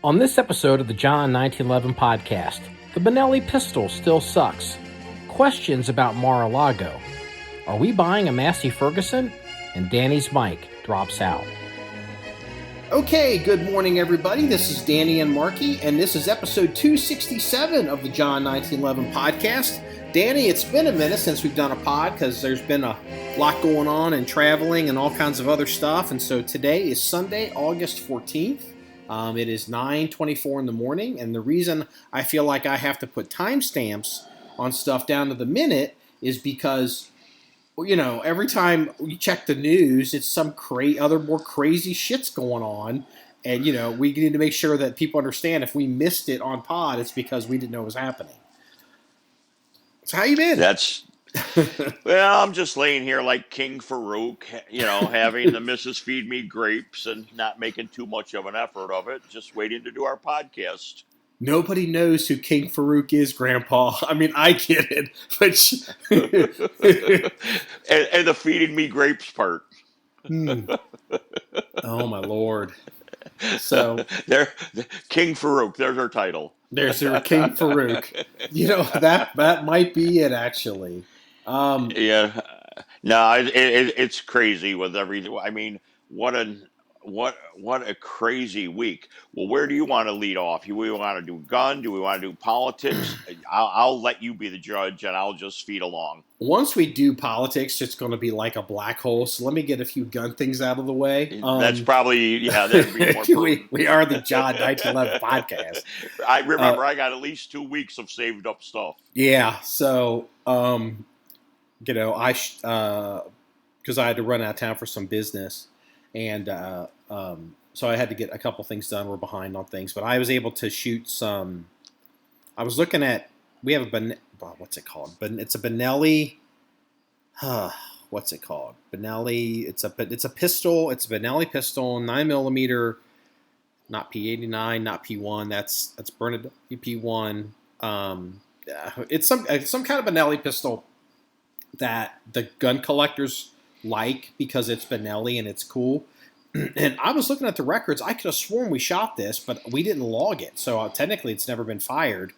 On this episode of the John 1911 podcast, the Benelli pistol still sucks. Questions about Mar-a-Lago. Are we buying a Massey-Ferguson? And Danny's mic drops out. Okay, good morning everybody. This is Danny and Marky, and this is episode 267 of the John 1911 podcast. Danny, it's been a minute since we've done a pod because there's been a lot going on and traveling and all kinds of other stuff. And so today is Sunday, August 14th. It is 9:24 in the morning, and the reason I feel like I have to put timestamps on stuff down to the minute is because, you know, every time you check the news, it's some other more crazy shit's going on, and, you know, we need to make sure that people understand if we missed it on pod, it's because we didn't know it was happening. So how you been? Well, I'm just laying here like King Farouk, you know, having the missus feed me grapes and not making too much of an effort of it, just waiting to do our podcast. Nobody knows who King Farouk is, Grandpa. I mean, I get it, but and the feeding me grapes part. Oh my Lord! So there, King Farouk. There's our title. There's our King Farouk. You know, that might be it actually. Yeah, no, it's crazy with everything. I mean, what a crazy week. Well, where do you want to lead off? Do we want to do gun? Do we want to do politics? I'll let you be the judge, and I'll just feed along. Once we do politics, it's going to be like a black hole. So let me get a few gun things out of the way. That's probably that'd be more. we are the John 1911 podcast. I remember I got at least 2 weeks of saved up stuff. Yeah, so. You know, because I had to run out of town for some business, and so I had to get a couple things done. We're behind on things, but I was able to shoot some. I was looking at. We have what's it called? It's a Benelli. What's it called? Benelli. It's a pistol. It's a Benelli pistol, 9mm, not P89, not P1. That's Bernadette P1. It's some kind of Benelli pistol that the gun collectors like because it's Benelli and it's cool. And I was looking at the records. I could have sworn we shot this, but we didn't log it. So technically it's never been fired.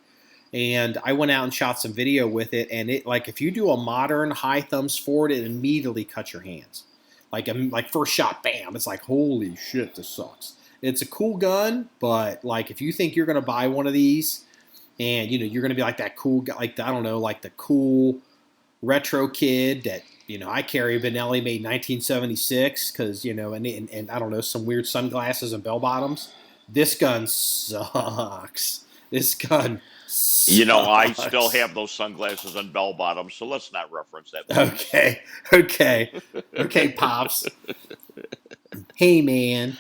And I went out and shot some video with it. And it, like, if you do a modern high thumbs forward, it immediately cuts your hands. Like first shot, bam. It's like, holy shit, this sucks. It's a cool gun, but like if you think you're going to buy one of these and, you know, you're going to be like that cool guy, like, I don't know, like the cool retro kid that, you know, I carry a Benelli made 1976 because, you know, and I don't know, some weird sunglasses and bell bottoms. This gun sucks. This gun sucks. You know, I still have those sunglasses and bell bottoms, so let's not reference that. Okay, Pops. Hey, man.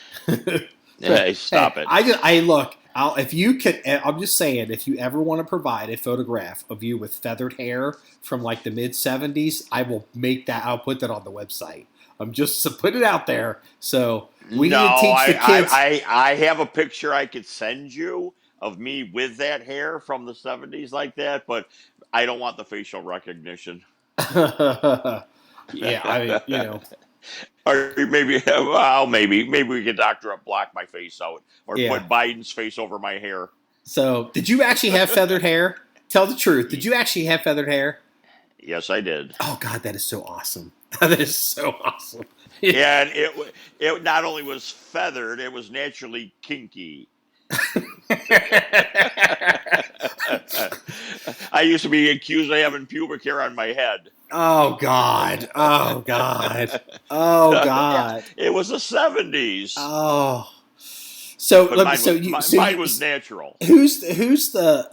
Hey, stop it. Look. I'm just saying, if you ever want to provide a photograph of you with feathered hair from like the mid 70s, I will make that. I'll put that on the website. I'm just to put it out there. So we need to teach the kids. I have a picture I could send you of me with that hair from the 70s like that, but I don't want the facial recognition. Yeah, I mean, you know. Or maybe we could doctor up, block my face out, or put Biden's face over my hair. So, did you actually have feathered hair? Tell the truth. Did you actually have feathered hair? Yes, I did. Oh God, that is so awesome. That is so awesome. Yeah, and it not only was feathered, it was naturally kinky. I used to be accused of having pubic hair on my head. Oh God! Oh God! Oh God! It was the 70s. Oh, so mine was natural. Who's the?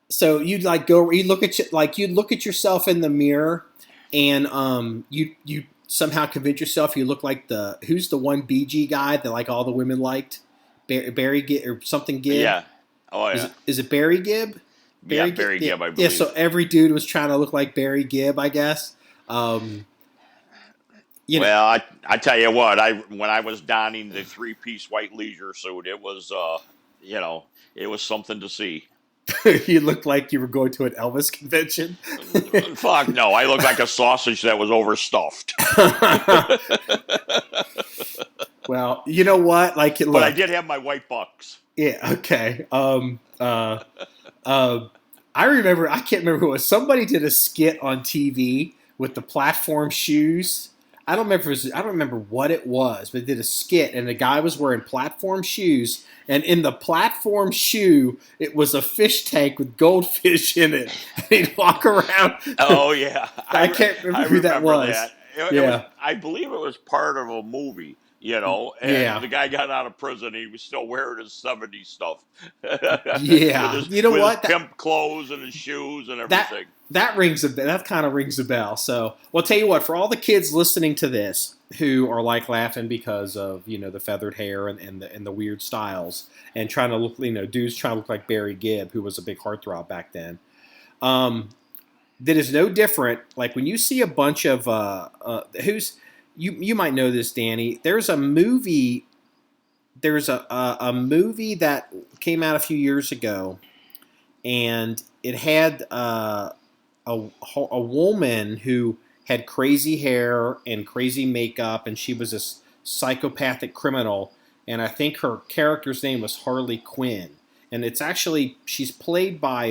So you'd like go. You look at yourself in the mirror, and you somehow convince yourself you look like who's the one BG guy that like all the women liked, Barry Gibb or something Gibb. Yeah. Oh yeah. Is it Barry Gibb? Barry Gibb, I believe. Yeah, so every dude was trying to look like Barry Gibb, I guess. Well, I tell you what, when I was donning the 3-piece white leisure suit, it was, it was something to see. You looked like you were going to an Elvis convention. Fuck no, I looked like a sausage that was overstuffed. Well, you know what? Like, But I look, did have my white bucks. yeah, okay. Uh, I remember, I can't remember who it was. Somebody did a skit on TV with the platform shoes. I don't remember what it was, but they did a skit, and the guy was wearing platform shoes, and in the platform shoe, it was a fish tank with goldfish in it. And he'd walk around. Oh yeah, I can't I remember who that remember was. that. It was, Yeah, I believe it was part of a movie, and yeah, the guy got out of prison. He was still wearing his '70s stuff, yeah. You know with his what? pimp clothes and his shoes and That everything. that kind of rings a bell. So, well, I'll tell you what. For all the kids listening to this who are like laughing because of the feathered hair and the weird styles and trying to look, dudes trying to look like Barry Gibb, who was a big heartthrob back then. That is no different. Like when you see a bunch of who's you might know this, Danny. There's a movie. There's a movie that came out a few years ago, and it had a woman who had crazy hair and crazy makeup, and she was this psychopathic criminal. And I think her character's name was Harley Quinn. And it's actually she's played by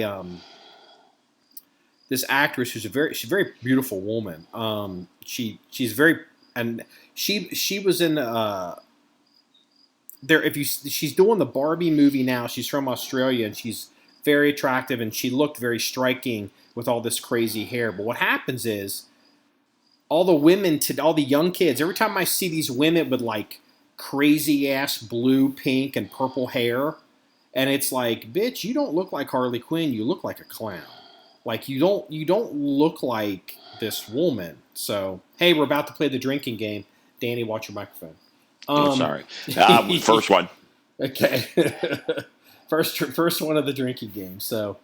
this actress who's she's a very beautiful woman. She's very and she was in there. If you she's doing the Barbie movie now. She's from Australia and she's very attractive and she looked very striking with all this crazy hair. But what happens is all the young kids. Every time I see these women with like crazy ass blue, pink, and purple hair, and it's like, bitch, you don't look like Harley Quinn. You look like a clown. Like you don't look like this woman. So hey, we're about to play the drinking game. Danny, watch your microphone. Oh, Um, sorry. First one. okay, first one of the drinking game. So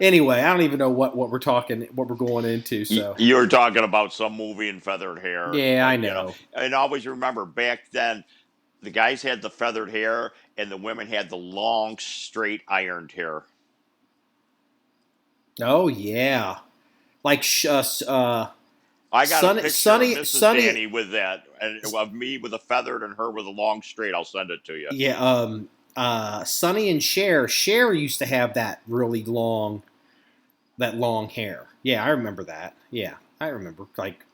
anyway, I don't even know what we're going into. So You were talking about some movie in feathered hair, yeah, I know. and always remember back then, the guys had the feathered hair, and the women had the long, straight, ironed hair. Oh yeah, like I got a picture of Mrs. Sunny. Danny with that, and of me with a feathered and her with a long, straight. I'll send it to you. Yeah, Sonny and Cher used to have that long hair. Yeah, I remember that. Yeah, I remember. Like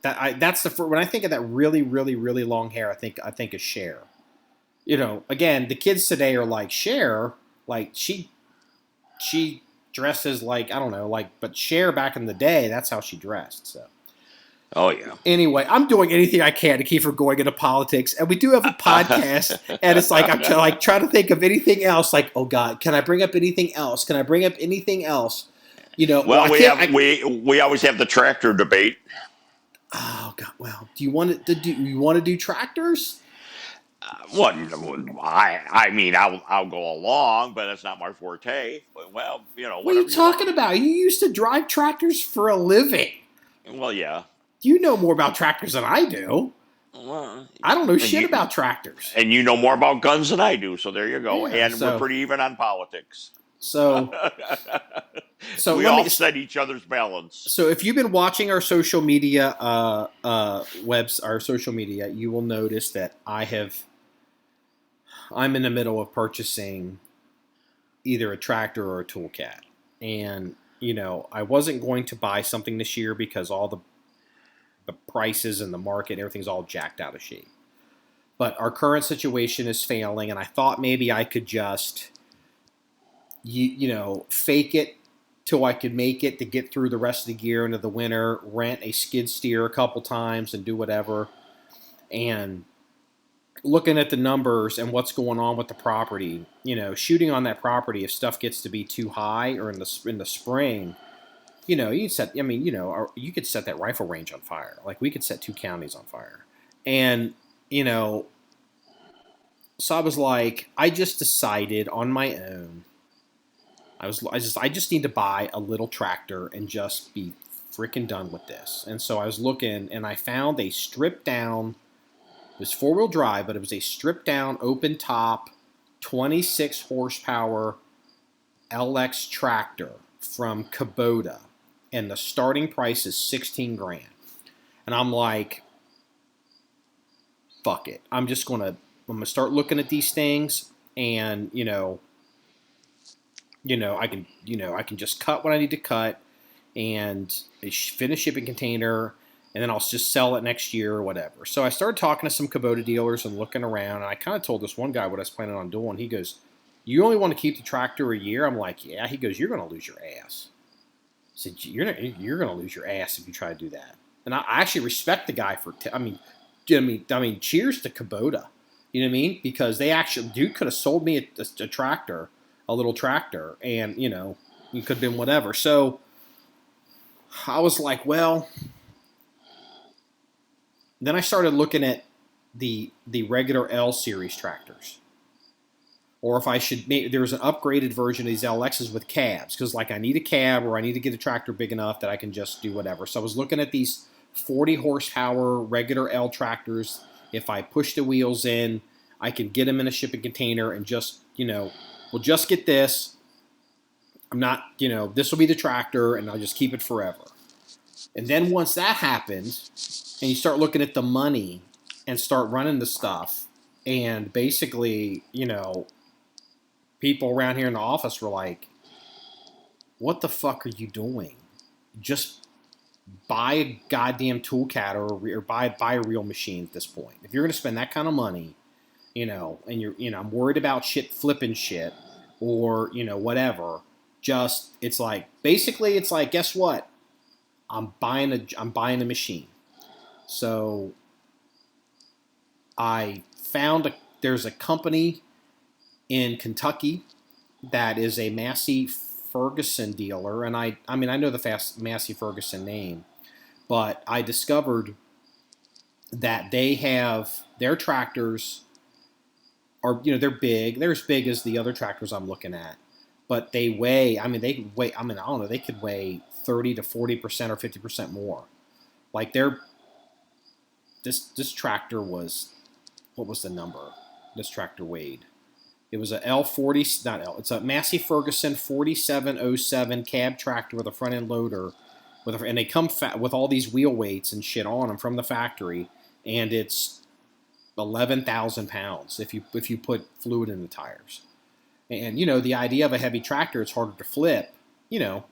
that's when I think of that really really really long hair. I think of Cher. Again, the kids today are like Cher. Like she dresses like I don't know, like but Cher back in the day, that's how she dressed. So Oh yeah. anyway, I'm doing anything I can to keep from going into politics, and we do have a podcast, and it's like I'm trying to think of anything else. Like, oh God, can I bring up anything else? Can I bring up anything else? Well, I we can't. have we always have the tractor debate. Oh God, well, do you want to do? You want to do tractors? What I mean, I'll go along, but that's not my forte. But, well, What are you whatever you talking want. about? You used to drive tractors for a living. Well, yeah. You know more about tractors than I do. Well, I don't know and shit about tractors. you know more about guns than I do, so there you go. Yeah, And we're pretty even on politics. so We let me. offset each other's balance. So if you've been watching our social media our social media, you will notice that I'm in the middle of purchasing either a tractor or a tool cat. And I wasn't going to buy something this year because all the prices and the market, everything's all jacked out of shape. But our current situation is failing, and I thought maybe I could just fake it till I could make it to get through the rest of the year into the winter, rent a skid steer a couple times and do whatever. And looking at the numbers and what's going on with the property, shooting on that property, if stuff gets to be too high or in the spring, you set. I mean, you could set that rifle range on fire. Like we could set 2 counties on fire, and so I was like, I just decided on my own. I just need to buy a little tractor and just be freaking done with this. And so I was looking, and I found a stripped down. It was 4-wheel drive, but it was a stripped down, open top, 26 horsepower LX tractor from Kubota, and the starting price is 16 grand. And I'm like, fuck it. I'm gonna start looking at these things, and I can just cut what I need to cut and finish shipping container, and then I'll just sell it next year or whatever. So I started talking to some Kubota dealers and looking around, and I kind of told this one guy what I was planning on doing. He goes, "You only want to keep the tractor a year?" I'm like, "Yeah." He goes, "You're going to lose your ass." I said, "You're going to lose your ass if you try to do that." And I actually respect the guy for. Cheers to Kubota. You know what I mean? Because dude could have sold me a tractor, a little tractor, and it could have been whatever. So I was like, well. Then I started looking at the regular L series tractors, or if I should make there's an upgraded version of these LXs with cabs, because like I need a cab or I need to get a tractor big enough that I can just do whatever. So I was looking at these 40 horsepower regular L tractors. If I push the wheels in, I can get them in a shipping container and just we'll just get this. I'm not this will be the tractor and I'll just keep it forever. And then once that happens, and you start looking at the money and start running the stuff, and basically, people around here in the office were like, "What the fuck are you doing? Just buy a goddamn tool cat or buy a real machine at this point. If you're going to spend that kind of money, and I'm worried about shit flipping shit or whatever. It's like guess what? I'm buying a machine." So I found there's a company in Kentucky that is a Massey-Ferguson dealer, and I know the Massey-Ferguson name, but I discovered that they have their tractors they're big. They're as big as the other tractors I'm looking at, but they weigh. I don't know. They could weigh 30 to 40% or 50% more. Like this tractor was, what was the number? This tractor weighed. It was a L40, not L. It's a Massey-Ferguson 4707 cab tractor with a front end loader, and they come with all these wheel weights and shit on them from the factory, and it's 11,000 pounds if you put fluid in the tires. And the idea of a heavy tractor, it's harder to flip.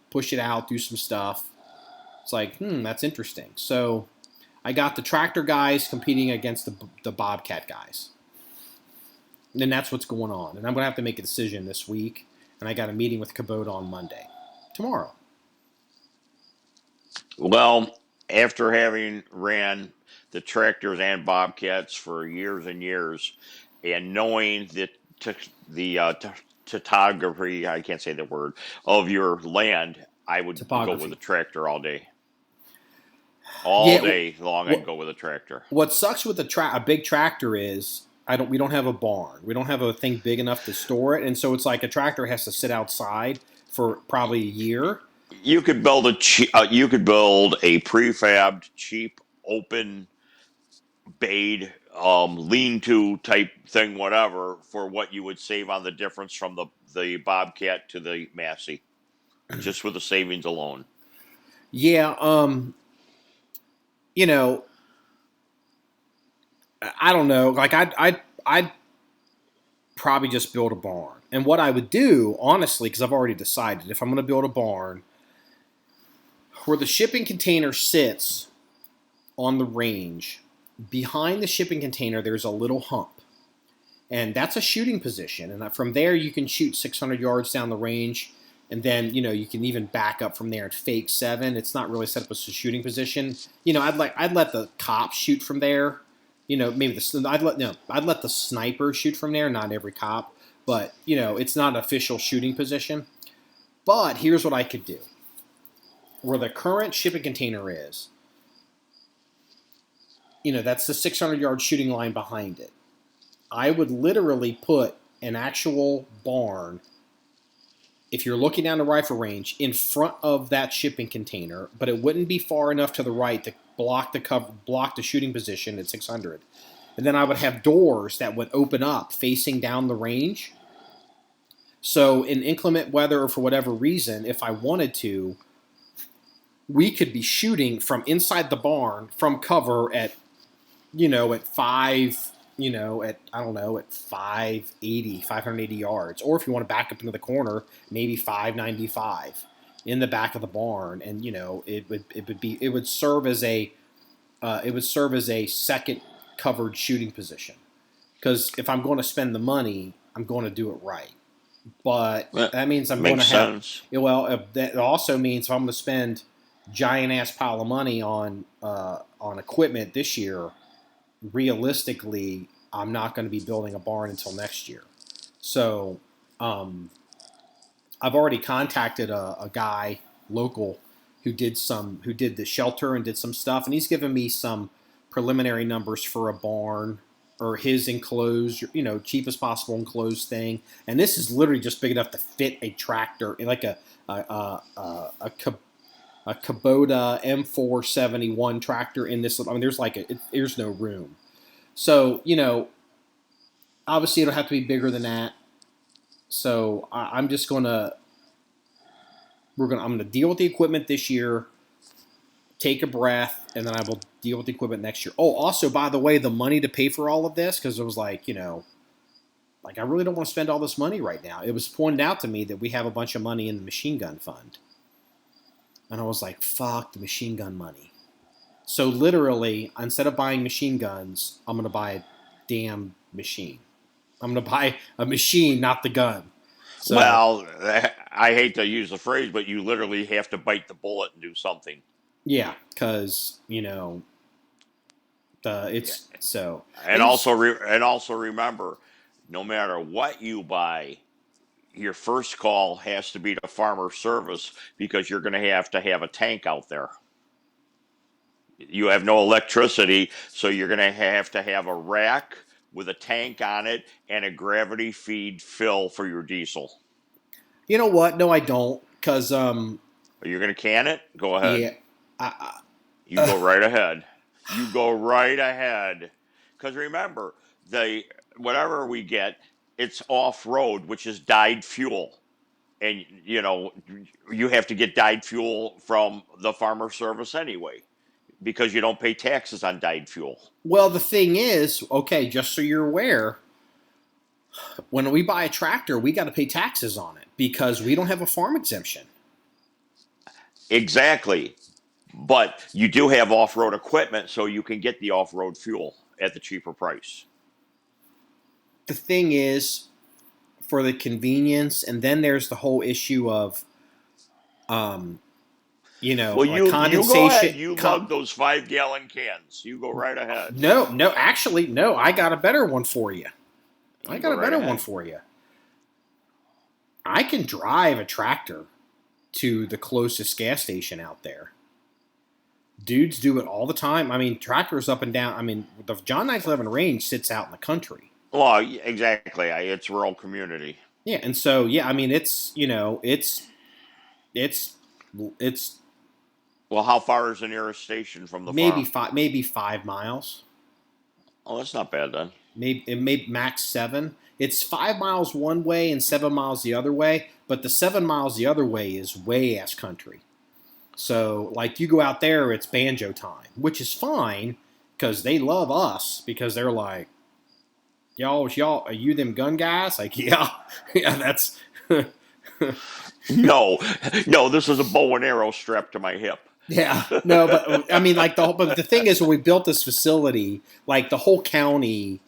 Push it out, do some stuff. It's like, that's interesting. So I got the tractor guys competing against the Bobcat guys. And then that's what's going on. And I'm going to have to make a decision this week. And I got a meeting with Kubota on Monday. Tomorrow. Well, after having ran the tractors and bobcats for years and years, and knowing the topography, I can't say the word, of your land, I would go with a Topography. tractor all day. All Yeah. day long, I'd go with a tractor. What sucks with a big tractor is we don't have a barn. We don't have a thing big enough to store it. And so it's like a tractor has to sit outside for probably a year. You could build you could build a prefabbed, cheap, open, bayed, lean-to type thing, whatever, for what you would save on the difference from the Bobcat to the Massey, just with the savings alone. Yeah. I don't know. Like I'd probably just build a barn. And what I would do, honestly, because I've already decided, if I'm going to build a barn, where the shipping container sits on the range, behind the shipping container, there's a little hump. And that's a shooting position. And from there, you can shoot 600 yards down the range. And then, you can even back up from there and fake 7. It's not really set up as a shooting position. I'd let the cop shoot from there. Maybe I'd let the sniper shoot from there. Not every cop, but it's not an official shooting position. But here's what I could do. Where the current shipping container is, that's the 600-yard shooting line behind it. I would literally put an actual barn, if you're looking down the rifle range, in front of that shipping container, but it wouldn't be far enough to the right to block the shooting position at 600. And then I would have doors that would open up facing down the range. So in inclement weather or for whatever reason, if I wanted to, we could be shooting from inside the barn from cover at at five, at, I don't know, at 580 yards. Or if you want to back up into the corner, maybe 595 in the back of the barn. And, it would serve as a second covered shooting position. Because if I'm going to spend the money, I'm going to do it right. But That that means I'm going to makes have, sense. that also means if I'm going to spend giant ass pile of money on equipment this year, realistically, I'm not going to be building a barn until next year. So, um, I've already contacted a guy local who did the shelter and did some stuff, and he's given me some preliminary numbers for a barn or his enclosed, cheapest possible enclosed thing. And this is literally just big enough to fit a tractor, like a Kubota M471 tractor in this. I mean, there's no room. So, obviously it'll have to be bigger than that. So I'm just gonna I'm gonna deal with the equipment this year, take a breath, and then I will deal with the equipment next year. Oh, also, by the way, the money to pay for all of this, because it was like, like I really don't want to spend all this money right now. It was pointed out to me that we have a bunch of money in the machine gun fund. And I was like, fuck the machine gun money. So literally, instead of buying machine guns, I'm going to buy a damn machine. I'm going to buy a machine, not the gun. So, Well, I hate to use the phrase, but you literally have to bite the bullet and do something. yeah, because, Yeah. it's so. And And also, and also remember, no matter what you buy, your first call has to be to farmer service because you're going to have a tank out there. You have no electricity, so you're going to have a rack with a tank on it and a gravity feed fill for your diesel. you know what? No, I don't. Because, Are you going to can it? Go ahead. yeah. I, You go right ahead. You go right ahead. Because remember, the whatever we get, it's off road, which is dyed fuel. And you have to get dyed fuel from the farmer service anyway because you don't pay taxes on dyed fuel. well, the thing is, okay, just so you're aware, when we buy a tractor, we got to pay taxes on it because we don't have a farm exemption. Exactly. But you do have off-road equipment, so you can get the off-road fuel at the cheaper price. The thing is, for the convenience, and then there's the whole issue of, um, Well, like you go ahead. condensation. You lug those 5-gallon cans. You go right ahead. No, no, actually, no. I got a better one for you. I You got go a right better one ahead. for you. I can drive a tractor to the closest gas station out there. Dudes do it all the time. I mean, tractors up and down. I mean, the John 911 range sits out in the country. Well, exactly. It's rural community. Yeah, and so yeah, I mean, it's it's Well, how far is the nearest station from the farm? maybe 5 miles. Oh, that's not bad then. Maybe max 7. It's 5 miles one way and 7 miles the other way, but the 7 miles the other way is way ass country. So like you go out there, it's banjo time, which is fine because they love us because they're like, y'all, are you them gun guys? Like, yeah, yeah, that's. No, no, this is a bow and arrow strapped to my hip. Yeah, no, but I mean, like but the thing is, when we built this facility, like the whole county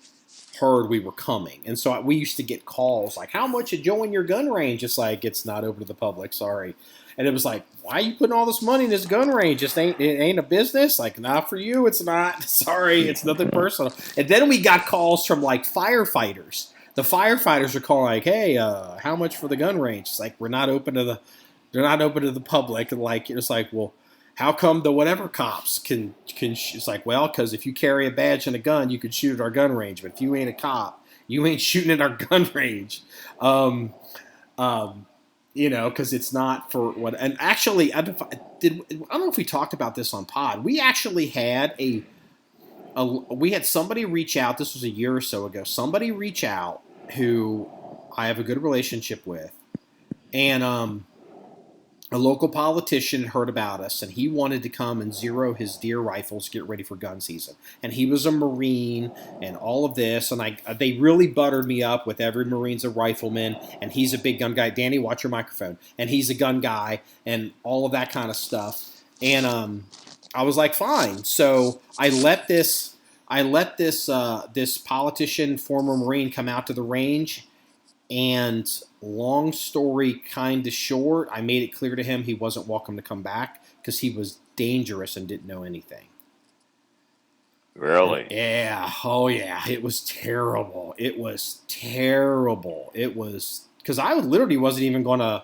heard we were coming, and so we used to get calls like, "How much to join your gun range?" It's like it's not open to the public, sorry. And it was like, "Why are you putting all this money in this gun range? It ain't a business. Like, not for you. It's not. Sorry, it's nothing personal." And then we got calls from like firefighters. The firefighters are calling like, "Hey, how much for the gun range?" It's like they're not open to the public, and like it's like, well. How come the whatever cops can it's like, well, because if you carry a badge and a gun, you could shoot at our gun range. But if you ain't a cop, you ain't shooting at our gun range. Um, because it's not for what. And actually, I don't know if we talked about this on pod. We actually had we had somebody reach out. This was a year or so ago. Somebody reach out who I have a good relationship with, and a local politician heard about us, and he wanted to come and zero his deer rifles, get ready for gun season. And he was a Marine and all of this, and they really buttered me up with every Marine's a rifleman, and he's a big gun guy. Danny, watch your microphone. And he's a gun guy, and all of that kind of stuff. And I was like, fine. So I let this this politician, former Marine, come out to the range. And long story kind of short, I made it clear to him he wasn't welcome to come back because he was dangerous and didn't know anything. Really? Yeah. Oh, yeah. It was terrible. It was terrible. It was because I literally wasn't even going to.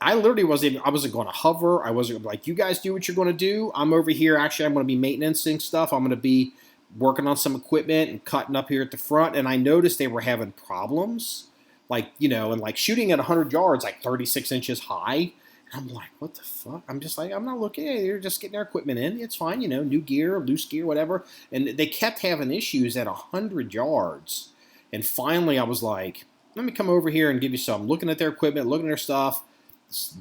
I wasn't going to hover. I wasn't like, you guys do what you're going to do. I'm over here. Actually, I'm going to be maintaining stuff. I'm going to be working on some equipment and cutting up here at the front. And I noticed they were having problems. Like, and like shooting at 100 yards, like 36 inches high. And I'm like, what the fuck? I'm just like, I'm not looking at it. They're just getting their equipment in. It's fine, new gear, loose gear, whatever. And they kept having issues at 100 yards. And finally, I was like, let me come over here and give you some. Looking at their equipment, looking at their stuff.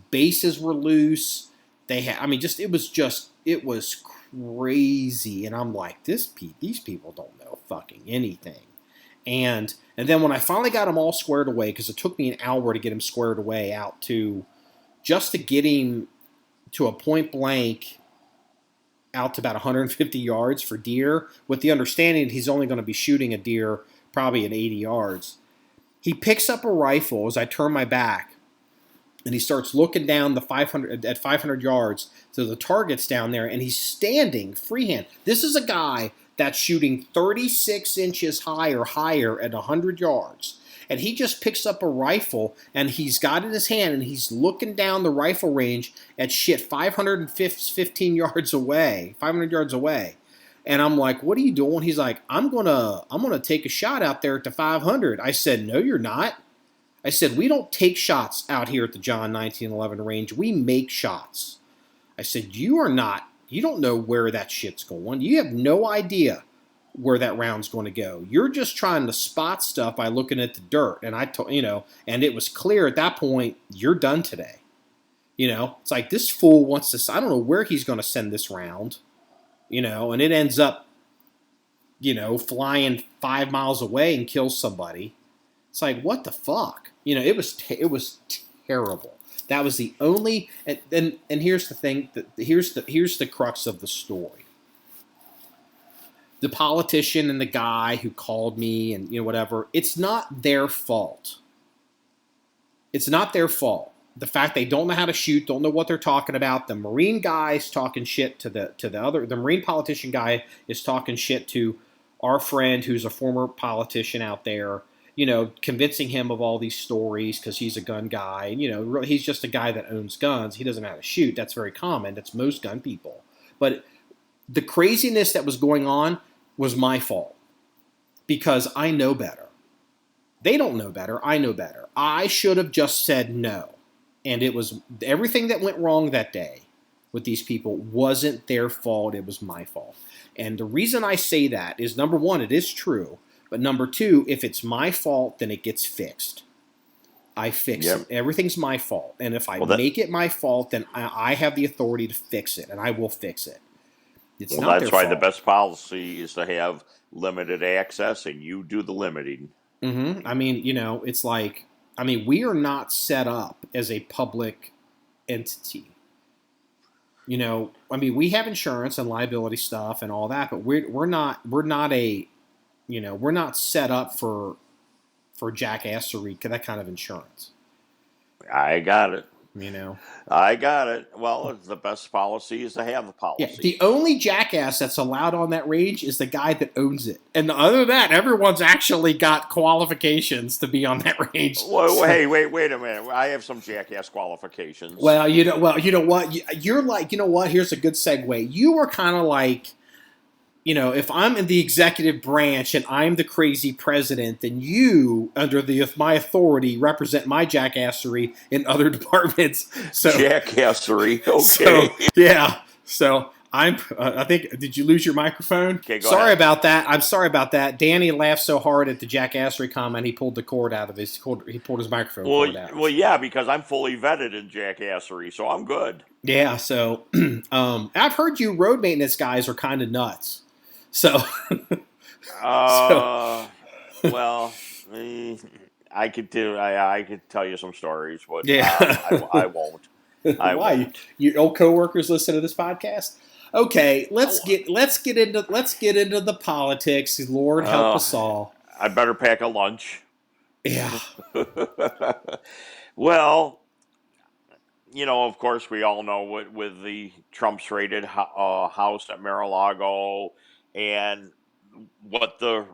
Bases were loose. It was crazy. And I'm like, these people don't know fucking anything. And then when I finally got him all squared away, because it took me an hour to get him squared away out to, just to get him to a point blank out to about 150 yards for deer, with the understanding that he's only going to be shooting a deer probably at 80 yards. He picks up a rifle as I turn my back, and he starts looking down at 500 yards to the targets down there, and he's standing freehand. This is a guy that's shooting 36 inches high or higher at 100 yards. And he just picks up a rifle, and he's got it in his hand, and he's looking down the rifle range at 515 yards away, 500 yards away. And I'm like, what are you doing? He's like, I'm gonna take a shot out there at the 500. I said, no, you're not. I said, we don't take shots out here at the John 1911 range. We make shots. I said, you don't know where that shit's going. You have no idea where that round's going to go. You're just trying to spot stuff by looking at the dirt. And and it was clear at that point, you're done today. It's like this fool wants to, I don't know where he's going to send this round, and it ends up, flying 5 miles away and kills somebody. It's like, what the fuck? It was terrible. That was the only, and here's the thing. Here's the crux of the story. The politician and the guy who called me and whatever. It's not their fault. It's not their fault. The fact they don't know how to shoot, don't know what they're talking about. The Marine guy's talking shit to the Marine politician guy is talking shit to our friend who's a former politician out there. Convincing him of all these stories because he's a gun guy. He's just a guy that owns guns. He doesn't know how to shoot. That's very common. That's most gun people. But the craziness that was going on was my fault because I know better. They don't know better. I know better. I should have just said no. And it was everything that went wrong that day with these people wasn't their fault. It was my fault. And the reason I say that is, number one, it is true. But number two, if it's my fault, then it gets fixed. I fix it. Everything's my fault. And if I make it my fault, then I have the authority to fix it, and I will fix it. It's not that's their why fault. the best policy is to have limited access, and you do the limiting. Mm-hmm. I mean, it's like, we are not set up as a public entity. We have insurance and liability stuff and all that, but we're not set up for jackassery, that kind of insurance. I got it. I got it. Well, the best policy is to have the policy. Yeah, the only jackass that's allowed on that range is the guy that owns it. And other than that, everyone's actually got qualifications to be on that range. Well, hey, wait a minute. I have some jackass qualifications. Well, you know what? You're like, here's a good segue. You were kind of like, if I'm in the executive branch and I'm the crazy president, then you, under my authority, represent my jackassery in other departments. So jackassery, okay. So, yeah. So I think. Did you lose your microphone? Okay, go Sorry ahead. about that. I'm sorry about that. Danny laughed so hard at the jackassery comment, he pulled the cord out of his. He pulled his microphone Well, cord out. well, yeah, because I'm fully vetted in jackassery, so I'm good. Yeah. So, I've heard you road maintenance guys are kind of nuts. So, so Uh, well, eh, I could tell you some stories, but I yeah. won't. I Why won't. your old coworkers listen to this podcast? Okay, Oh, let's get into the politics. Lord help uh, us all. I better pack a lunch. Yeah. Well, of course, we all know what with the Trump's rated house at Mar-a-Lago and what the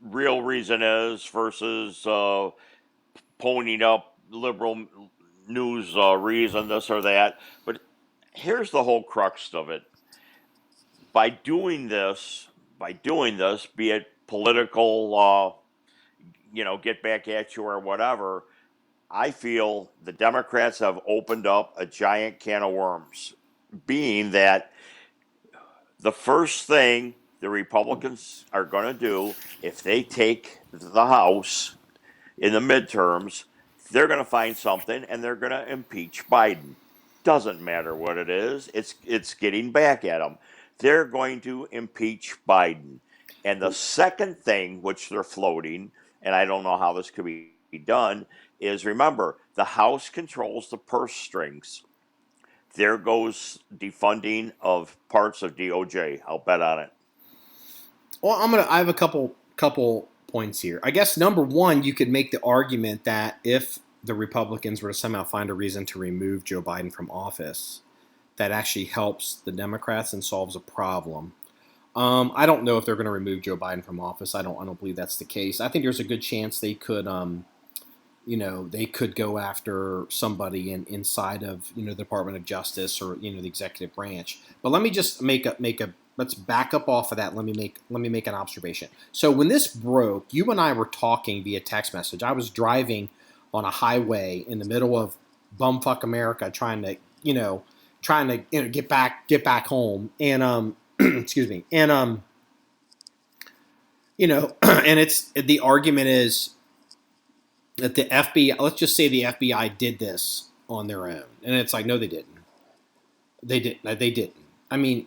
real reason is versus ponying up liberal news reason, this or that. But here's the whole crux of it. By doing this, be it political, get back at you or whatever, I feel the Democrats have opened up a giant can of worms, being that the first thing the Republicans are going to do if they take the House in the midterms, they're going to find something and they're going to impeach Biden. Doesn't matter what it is. It's getting back at them. They're going to impeach Biden. And the second thing which they're floating, and I don't know how this could be done, is remember the House controls the purse strings. There goes defunding of parts of DOJ. I'll bet on it. Well, I have a couple points here. I guess number one, you could make the argument that if the Republicans were to somehow find a reason to remove Joe Biden from office, that actually helps the Democrats and solves a problem. I don't know if they're going to remove Joe Biden from office. I don't believe that's the case. I think there's a good chance they could, they could go after somebody inside of the Department of Justice or the executive branch. But let me just make a let's back up off of that. Let me make an observation. So when this broke, you and I were talking via text message. I was driving on a highway in the middle of bumfuck America, trying to get back home, and excuse me, and and it's the argument is that the FBI, let's just say the FBI did this on their own, and it's like, no, they didn't. They didn't. They didn't. I mean,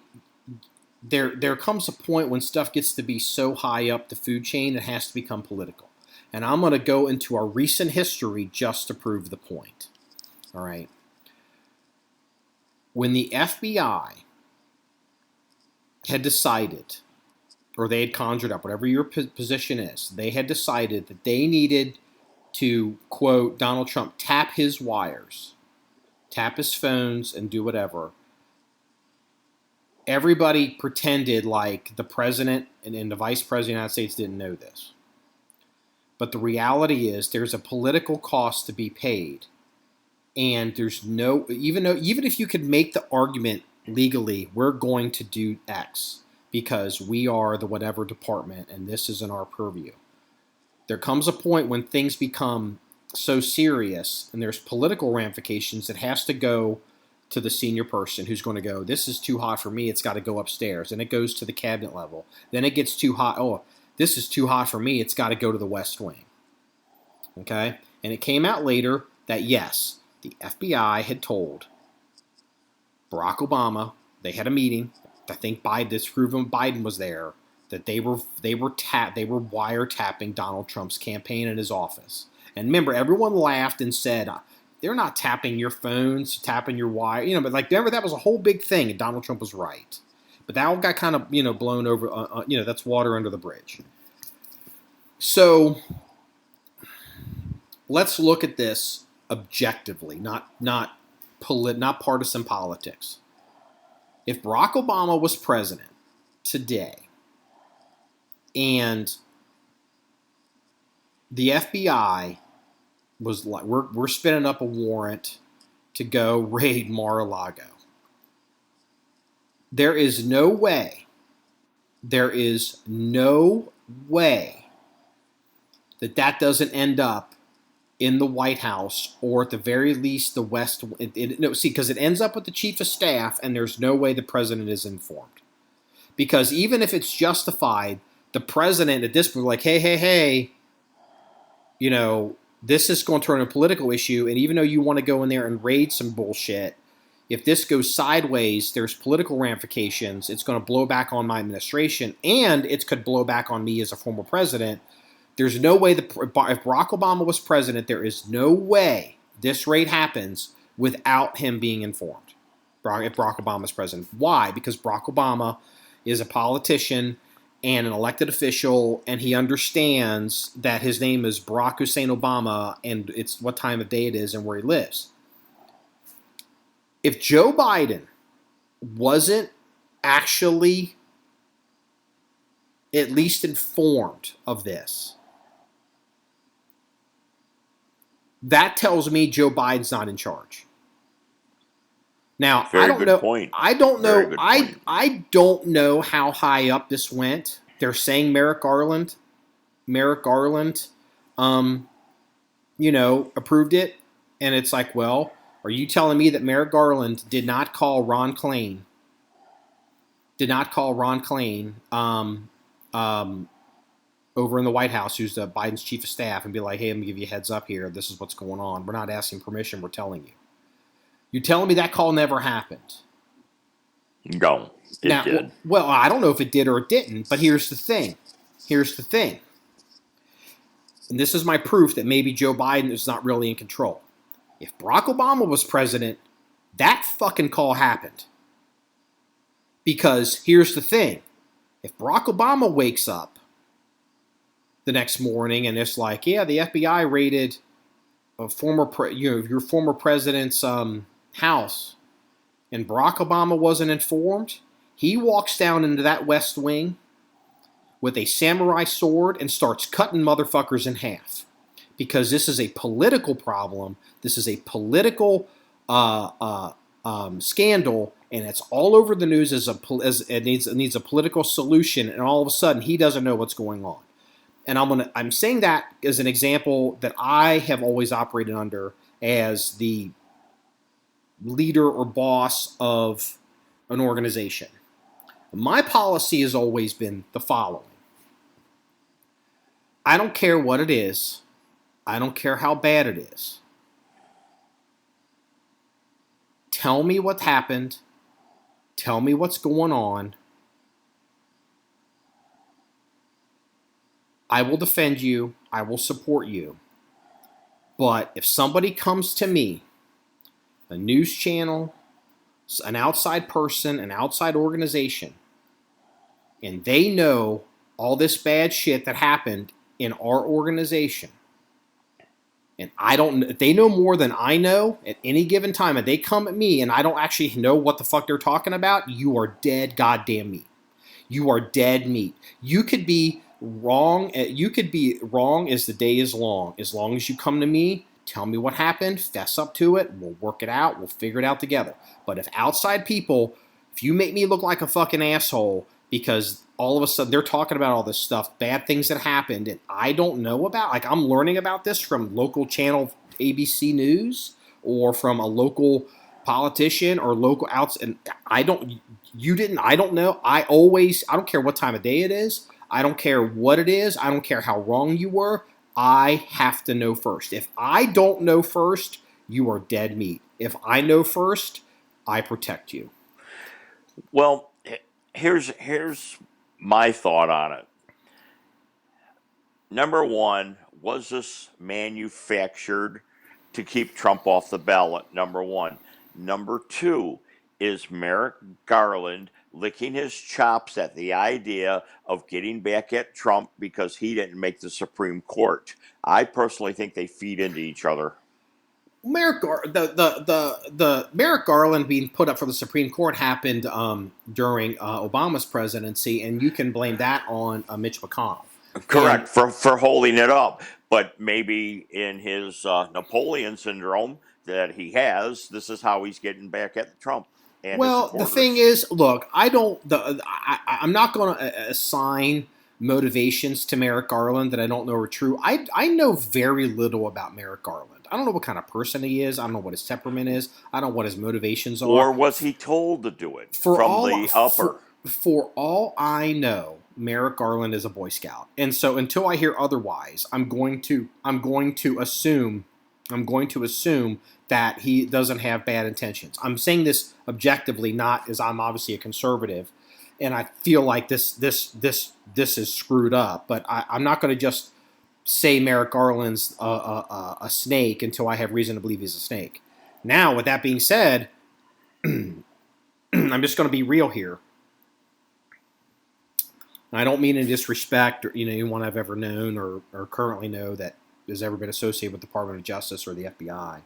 there comes a point when stuff gets to be so high up the food chain, it has to become political. And I'm going to go into our recent history just to prove the point. All right. When the FBI had decided, or they had conjured up, whatever your position is, they had decided that they needed to, quote, Donald Trump, tap his wires, tap his phones, and do whatever. Everybody pretended like the president and the vice president of the United States didn't know this. But the reality is there's a political cost to be paid. And there's no, even if you could make the argument legally, we're going to do X because we are the whatever department and this isn't our purview. There comes a point when things become so serious and there's political ramifications that has to go to the senior person who's going to go, this is too hot for me, it's got to go upstairs. And it goes to the cabinet level. Then it gets too hot. Oh, this is too hot for me, it's got to go to the West Wing. Okay? And it came out later that yes, the FBI had told Barack Obama, they had a meeting, I think this proven Biden was there, that they were wiretapping Donald Trump's campaign in his office. And remember, everyone laughed and said, they're not tapping your phones, tapping your wire, but like, remember, that was a whole big thing, and Donald Trump was right. But that all got kind of, blown over, that's water under the bridge. So let's look at this objectively, not partisan politics. If Barack Obama was president today, and the FBI was like, we're spinning up a warrant to go raid Mar-a-Lago. There is no way that doesn't end up in the White House, or at the very least the West. No, see, because it ends up with the chief of staff, and there's no way the president is informed. Because even if it's justified, the president at this point, like, hey, this is going to turn a political issue, and even though you want to go in there and raid some bullshit, if this goes sideways, there's political ramifications. It's going to blow back on my administration, and it could blow back on me as a former president. There's no way if Barack Obama was president, there is no way this raid happens without him being informed. If Barack Obama is president. Why? Because Barack Obama is a politician and an elected official, and he understands that his name is Barack Hussein Obama, and it's what time of day it is and where he lives. If Joe Biden wasn't actually at least informed of this, that tells me Joe Biden's not in charge. Now, I don't know. Point. I don't know. I don't know how high up this went. They're saying Merrick Garland, approved it, and it's like, well, are you telling me that Merrick Garland did not call Ron Klain? Over in the White House, who's Biden's chief of staff, and be like, hey, I'm going to give you a heads up here. This is what's going on. We're not asking permission. We're telling you. You're telling me that call never happened? No, it did. Well, I don't know if it did or it didn't, but here's the thing. And this is my proof that maybe Joe Biden is not really in control. If Barack Obama was president, that fucking call happened. Because here's the thing. If Barack Obama wakes up the next morning and it's like, yeah, the FBI raided a your former president's house, and Barack Obama wasn't informed, he walks down into that West Wing with a samurai sword and starts cutting motherfuckers in half. Because this is a political problem. This is a political scandal, and it's all over the news as it needs a political solution, and all of a sudden he doesn't know what's going on. And I'm saying that as an example that I have always operated under as the leader or boss of an organization. My policy has always been the following. I don't care what it is. I don't care how bad it is. Tell me what happened. Tell me what's going on. I will defend you. I will support you. But if somebody comes to me, a news channel, an outside person, an outside organization, and they know all this bad shit that happened in our organization, and if they know more than I know at any given time, and they come at me and I don't actually know what the fuck they're talking about, you are dead goddamn meat. You are dead meat. You could be wrong. You could be wrong as the day is long. As long as you come to me, tell me what happened, fess up to it, we'll work it out, we'll figure it out together. But if outside people, if you make me look like a fucking asshole because all of a sudden they're talking about all this stuff, bad things that happened, and I don't know about, like I'm learning about this from local channel ABC News or from a local politician or local outs, and I don't know. I don't care what time of day it is. I don't care what it is. I don't care how wrong you were. I have to know first. If I don't know first, you are dead meat. If I know first, I protect you. Well, here's my thought on it. Number one, was this manufactured to keep Trump off the ballot? Number one. Number two, is Merrick Garland licking his chops at the idea of getting back at Trump because he didn't make the Supreme Court? I personally think they feed into each other. The Merrick Garland being put up for the Supreme Court happened during Obama's presidency, and you can blame that on Mitch McConnell. Correct, for holding it up. But maybe in his Napoleon syndrome that he has, this is how he's getting back at Trump. And well, the thing is, look, I'm not going to assign motivations to Merrick Garland that I don't know are true. I know very little about Merrick Garland. I don't know what kind of person he is. I don't know what his temperament is. I don't know what his motivations are. Or was he told to do it For from all the upper? for all I know, Merrick Garland is a Boy Scout, and so until I hear otherwise, I'm going to assume that he doesn't have bad intentions. I'm saying this objectively, not as I'm obviously a conservative, and I feel like this is screwed up. But I'm not going to just say Merrick Garland's a snake until I have reason to believe he's a snake. Now, with that being said, I'm just going to be real here. I don't mean in disrespect or anyone I've ever known or currently know that has ever been associated with the Department of Justice or the FBI.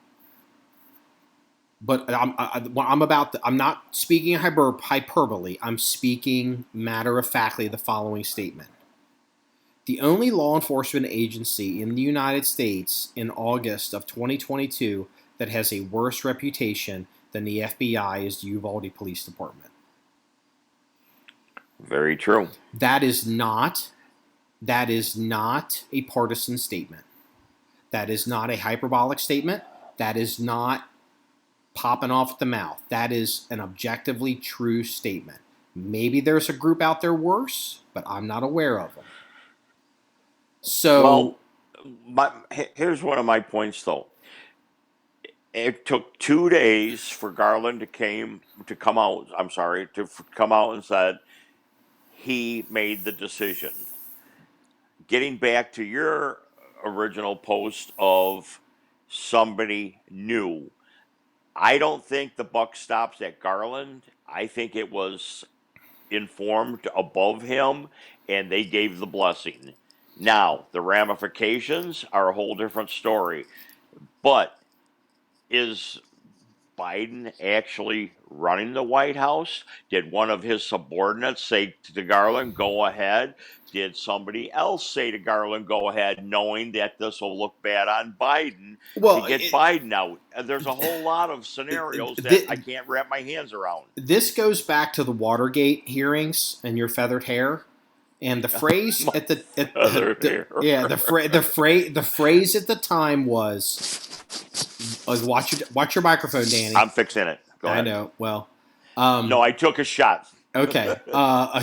But I'm not speaking hyperbole. I'm speaking matter-of-factly the following statement. The only law enforcement agency in the United States in August of 2022 that has a worse reputation than the FBI is the Uvalde Police Department. Very true. That is not a partisan statement. That is not a hyperbolic statement. That is not popping off at the mouth. That is an objectively true statement. Maybe there's a group out there worse, but I'm not aware of them. So, here's one of my points, though. It took 2 days for Garland to come out. I'm sorry, to come out and said he made the decision. Getting back to your original post of somebody new, I don't think the buck stops at Garland. I think it was informed above him, and they gave the blessing. Now, the ramifications are a whole different story. But is Biden actually running the White House? Did one of his subordinates say to Garland, go ahead? Did somebody else say to Garland, go ahead, knowing that this will look bad on Biden to get Biden out? And there's a whole lot of scenarios that I can't wrap my hands around. This goes back to the Watergate hearings and your feathered hair. And the phrase the phrase at the time was watch your microphone, Danny. I'm fixing it. Go ahead. I know. Well, no, I took a shot. Okay,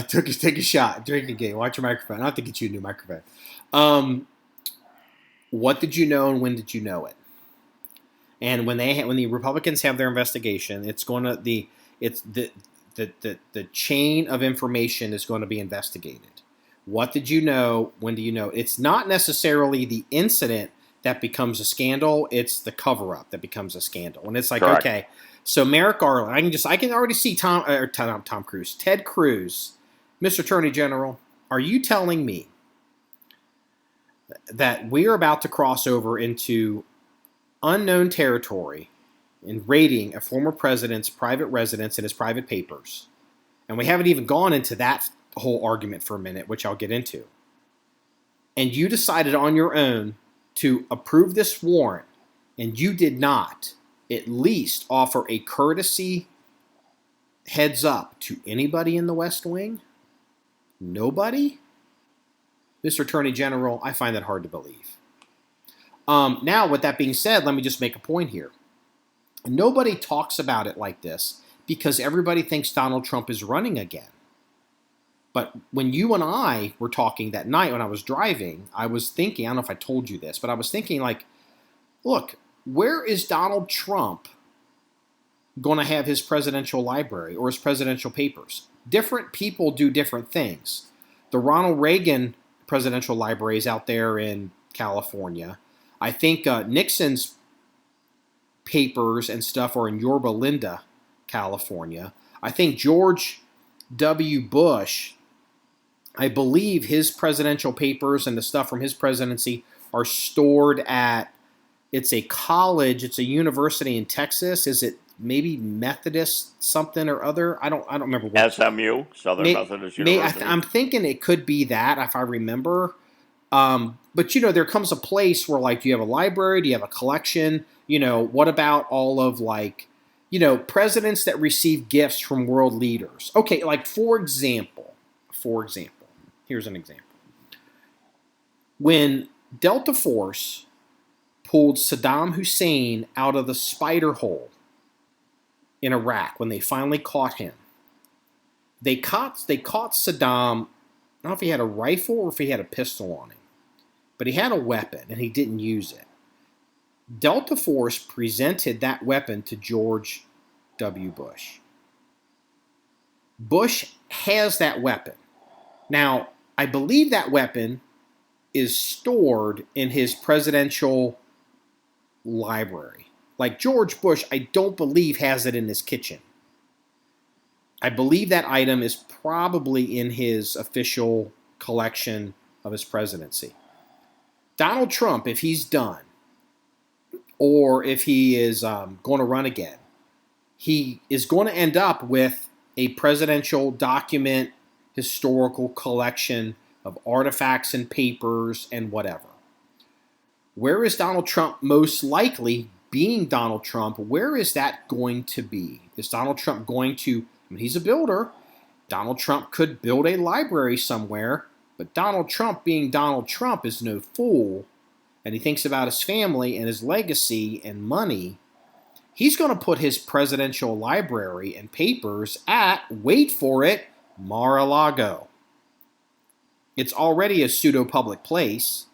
take a shot. Drink again. Watch your microphone. I have to get you a new microphone. What did you know and when did you know it? And when the Republicans have their investigation, it's going to the chain of information is going to be investigated. What did you know? When do you know? It's not necessarily the incident that becomes a scandal. It's the cover-up that becomes a scandal. And it's like, correct. Okay, so Merrick Garland, I can already see Ted Cruz, Mr. Attorney General, are you telling me that we are about to cross over into unknown territory in raiding a former president's private residence and his private papers? And we haven't even gone into that whole argument for a minute, which I'll get into. And you decided on your own to approve this warrant, and you did not at least offer a courtesy heads up to anybody in the West Wing? Nobody? Mr. Attorney General, I find that hard to believe. Now, with that being said, let me just make a point here. Nobody talks about it like this because everybody thinks Donald Trump is running again. But when you and I were talking that night when I was driving, I was thinking, I don't know if I told you this, but I was thinking like, look, where is Donald Trump going to have his presidential library or his presidential papers? Different people do different things. The Ronald Reagan presidential library is out there in California. I think Nixon's papers and stuff are in Yorba Linda, California. I think George W. Bush, I believe his presidential papers and the stuff from his presidency are stored at, it's a college, it's a university in Texas. Is it maybe Methodist something or other? I don't remember what. SMU, Southern Methodist University. I'm thinking it could be that if I remember. But there comes a place where like, do you have a library? Do you have a collection? What about all of like, presidents that receive gifts from world leaders? Okay, like for example, here's an example. When Delta Force pulled Saddam Hussein out of the spider hole in Iraq, when they finally caught him, they caught Saddam. I don't know if he had a rifle or if he had a pistol on him, but he had a weapon and he didn't use it. Delta Force presented that weapon to George W. Bush. Bush has that weapon. Now, I believe that weapon is stored in his presidential library. Like George Bush, I don't believe has it in his kitchen. I believe that item is probably in his official collection of his presidency. Donald Trump, if he's done, or if he is going to run again, he is going to end up with a presidential document, historical collection of artifacts and papers and whatever. Where is Donald Trump most likely, being Donald Trump, where is that going to be? Is Donald Trump going to, I mean, he's a builder. Donald Trump could build a library somewhere, but Donald Trump, being Donald Trump, is no fool, and he thinks about his family and his legacy and money. He's going to put his presidential library and papers at, wait for it, Mar-a-Lago. It's already a pseudo-public place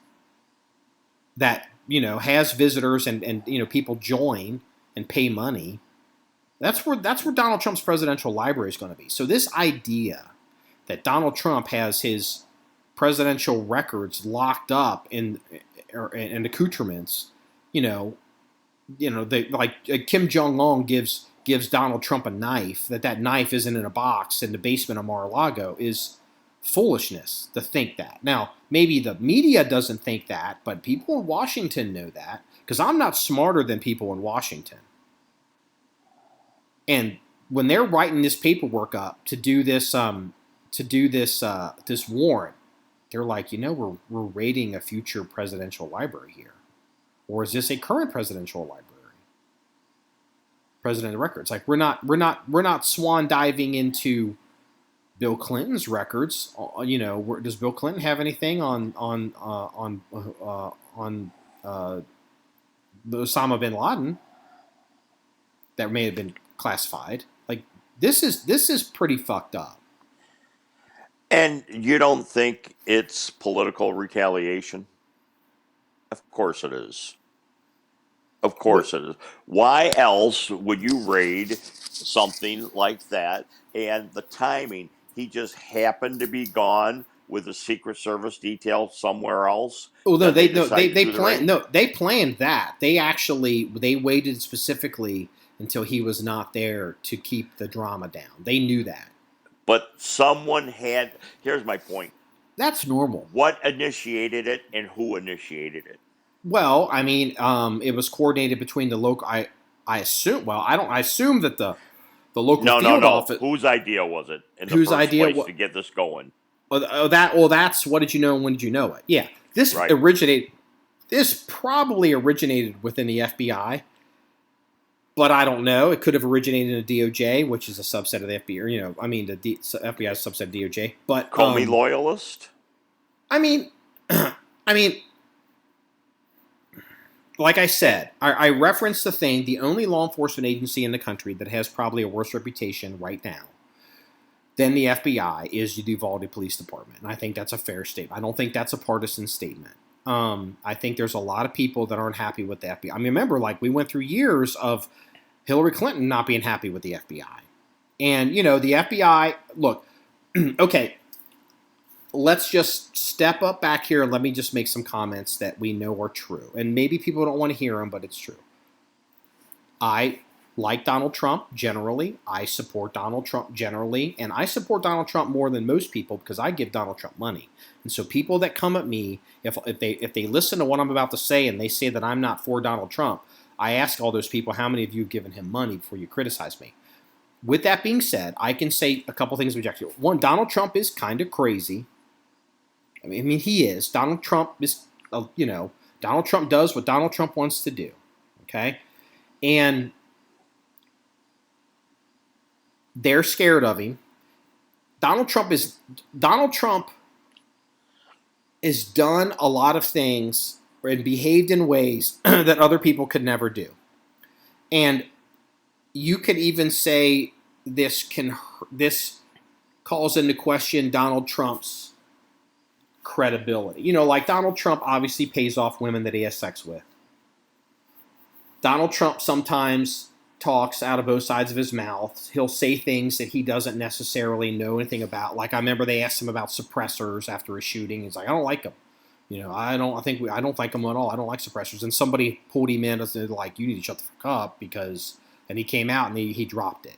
that, has visitors and people join and pay money. That's where Donald Trump's presidential library is going to be. So this idea that Donald Trump has his presidential records locked up in accoutrements, Kim Jong-un gives Donald Trump a knife, that knife isn't in a box in the basement of Mar-a-Lago, is foolishness to think that. Now, maybe the media doesn't think that, but people in Washington know that, because I'm not smarter than people in Washington. And when they're writing this paperwork up to do this this warrant, they're like, we're raiding a future presidential library here. Or is this a current presidential library? President records. Like we're not swan diving into Bill Clinton's records. Does Bill Clinton have anything on Osama bin Laden that may have been classified? Like this is pretty fucked up. And you don't think it's political retaliation? Of course it is. Of course it is. Why else would you raid something like that? And the timing, he just happened to be gone with a Secret Service detail somewhere else. Well, no, That they decided to do the planned. raid? No, they planned that. They waited specifically until he was not there to keep the drama down. They knew that. But someone had. Here's my point. That's normal. What initiated it and who initiated it? Well, I mean, it was coordinated between the local. I assume. Well, I don't. I assume that the local field office. Whose idea was it in the Whose first idea? place to get this going? That's what did you know and when did you know it? Yeah, this Right. originated. This probably originated within the FBI, but I don't know. It could have originated in the DOJ, which is a subset of the FBI. The FBI is a subset of DOJ. But Call me loyalist. I mean, like I said, I referenced the thing. The only law enforcement agency in the country that has probably a worse reputation right now than the FBI is the Uvalde Police Department. And I think that's a fair statement. I don't think that's a partisan statement. I think there's a lot of people that aren't happy with the FBI. I mean, remember, we went through years of Hillary Clinton not being happy with the FBI. And, the FBI, look, okay, let's just step up back here and let me just make some comments that we know are true. And maybe people don't want to hear them, but it's true. I like Donald Trump generally. I support Donald Trump generally. And I support Donald Trump more than most people because I give Donald Trump money. And so people that come at me, if they listen to what I'm about to say and they say that I'm not for Donald Trump, I ask all those people, how many of you have given him money before you criticize me? With that being said, I can say a couple things objective. One, Donald Trump is kind of crazy. I mean, he is. Donald Trump is, Donald Trump does what Donald Trump wants to do. Okay? And they're scared of him. Donald Trump has done a lot of things and behaved in ways that other people could never do. And you could even say this calls into question Donald Trump's credibility. You know, like Donald Trump obviously pays off women that he has sex with. Donald Trump sometimes talks out of both sides of his mouth. He'll say things that he doesn't necessarily know anything about. Like I remember they asked him about suppressors after a shooting. He's like, I don't like them. You know, I don't like them at all. I don't like suppressors. And somebody pulled him in and said, like, you need to shut the fuck up because. And he came out and he dropped it.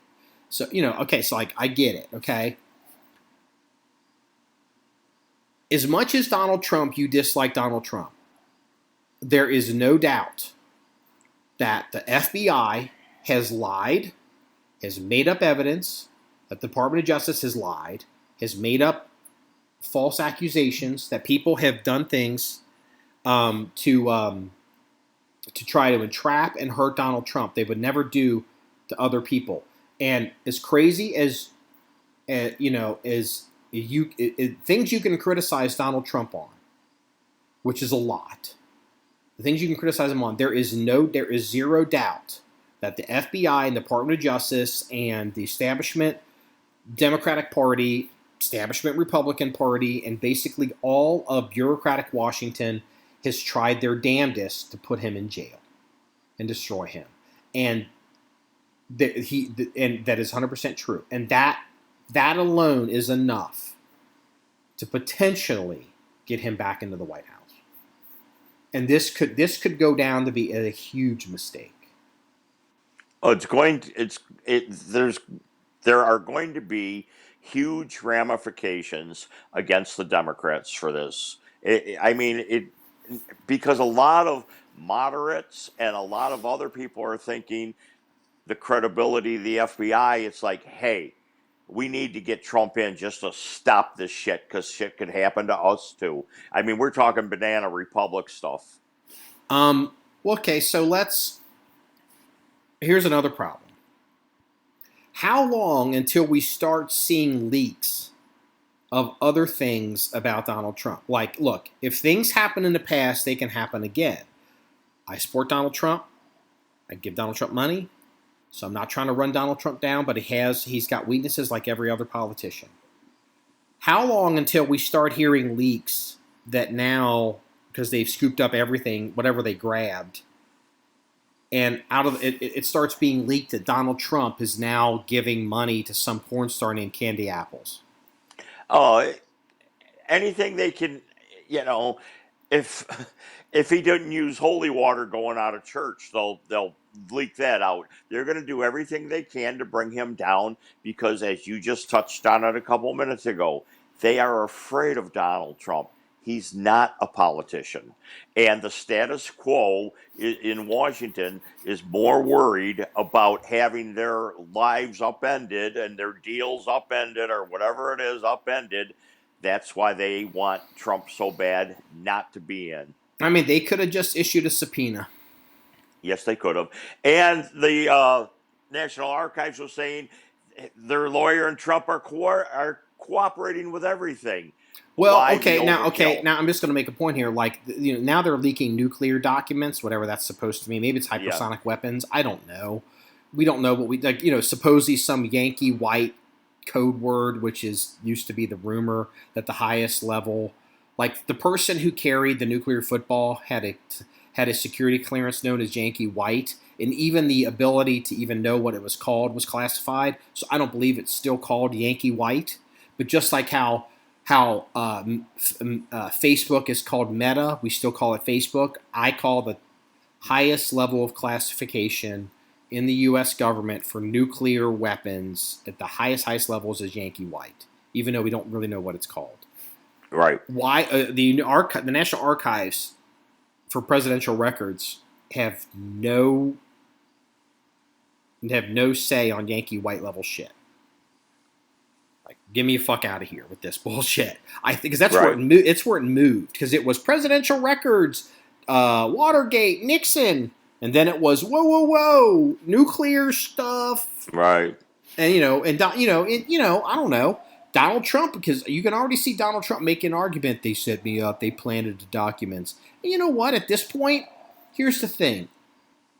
So you know, okay, so like I get it. Okay, as much as Donald Trump, you dislike Donald Trump, there is no doubt that the FBI has lied, has made up evidence, that the Department of Justice has lied, has made up false accusations, that people have done things to try to entrap and hurt Donald Trump. They would never do to other people. And as crazy as things you can criticize Donald Trump on, which is a lot. The things you can criticize him on, there is zero doubt that the FBI and the Department of Justice and the establishment Democratic Party, establishment Republican Party, and basically all of bureaucratic Washington has tried their damnedest to put him in jail and destroy him. And that is 100% true. And that alone is enough to potentially get him back into the White House. And this could go down to be a huge mistake. Oh, there are going to be huge ramifications against the Democrats for this. Because a lot of moderates and a lot of other people are thinking the credibility of the FBI. It's like, hey, we need to get Trump in just to stop this shit because shit could happen to us too. I mean, we're talking banana republic stuff. Okay, so here's another problem. How long until we start seeing leaks of other things about Donald Trump? Like, look, if things happen in the past, they can happen again. I support Donald Trump. I give Donald Trump money. So I'm not trying to run Donald Trump down, but he's got weaknesses like every other politician. How long until we start hearing leaks that now, because they've scooped up everything, whatever they grabbed, and out of it starts being leaked that Donald Trump is now giving money to some porn star named Candy Apples? Oh, anything they can, you know, if if he didn't use holy water going out of church, they'll leak that out. They're going to do everything they can to bring him down because, as you just touched on it a couple minutes ago, they are afraid of Donald Trump. He's not a politician, and the status quo in Washington is more worried about having their lives upended and their deals upended or whatever it is upended. That's why they want Trump so bad not to be in. I mean, they could have just issued a subpoena. Yes, they could have. And the National Archives was saying their lawyer and Trump are cooperating with everything. Well, now I'm just going to make a point here. Like, now they're leaking nuclear documents, whatever that's supposed to mean. Maybe it's hypersonic weapons. I don't know. We don't know, but supposedly some Yankee White code word, which used to be the rumor that the highest level, like the person who carried the nuclear football had a security clearance known as Yankee White, and even the ability to even know what it was called was classified. So I don't believe it's still called Yankee White. But just like how Facebook is called Meta, we still call it Facebook. I call the highest level of classification in the U.S. government for nuclear weapons at the highest levels is Yankee White, even though we don't really know what it's called. Right. Why the National Archives for presidential records have no say on Yankee White level shit. Like, get me the fuck out of here with this bullshit. I think because that's right. where it moved because it was presidential records, Watergate, Nixon. And then it was nuclear stuff, right? And I don't know. Donald Trump, because you can already see Donald Trump making an argument. They set me up. They planted the documents. And you know what? At this point, here's the thing.